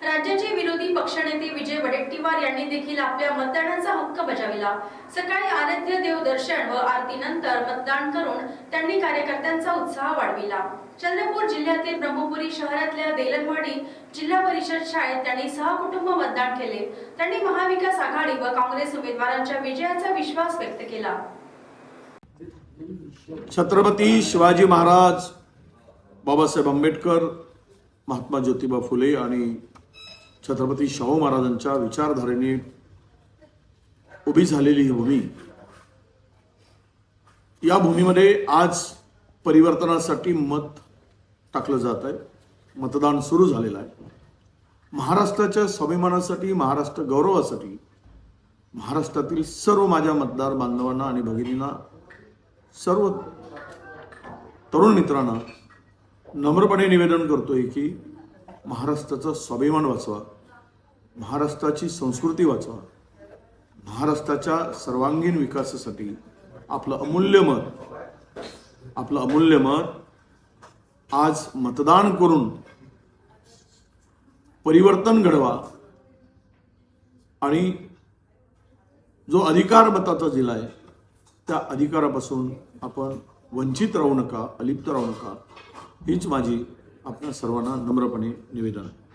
राज्याचे विरोधी पक्षनेते विजय वडेट्टीवार यांनी देखील आपल्या मतदानाचा हक्क बजावला। सकाळी आराध्य देव दर्शन व आरतीनंतर मतदान करून त्यांनी कार्यकर्त्यांचा उत्साह वाढविला। चंद्रपूर जिल्ह्यातील ब्रह्मपुरी शहरातल्या देलनवाडी जिल्हा परिषद शाळेत त्यांनी सहकुटुंब मतदान केले। त्यांनी महाविकास आघाडी व काँग्रेस उमेदवारांच्या विजयाचा विश्वास व्यक्त केला। छत्रपती शिवाजी महाराज, बाबासाहेब आंबेडकर, महात्मा ज्योतिबा फुले आणि छत्रपती शाहू महाराजांच्या विचारधारेने उभी झालेली ही भूमी, या भूमीमध्ये आज परिवर्तनासाठी मत टाकलं जात आहे। मतदान सुरू झालेलं आहे। महाराष्ट्राच्या स्वाभिमानासाठी, महाराष्ट्र गौरवासाठी महाराष्ट्रातील सर्व माझ्या मतदार बांधवांना आणि भगिनींना, सर्व तरुण मित्रांना नम्रपणे निवेदन करतोय की महाराष्ट्राचा स्वाभिमान वाचवा, महाराष्ट्राची संस्कृती वाचवा, महाराष्ट्राच्या सर्वांगीण विकासासाठी आपलं अमूल्य मत आज मतदान करून परिवर्तन घडवा आणि जो अधिकार मताचा दिलाय त्या अधिकारापासून आपण वंचित राहू नका, अलिप्त राहू नका, हीच माझी आपल्या सर्वांना नम्रपणे निवेदन आहे।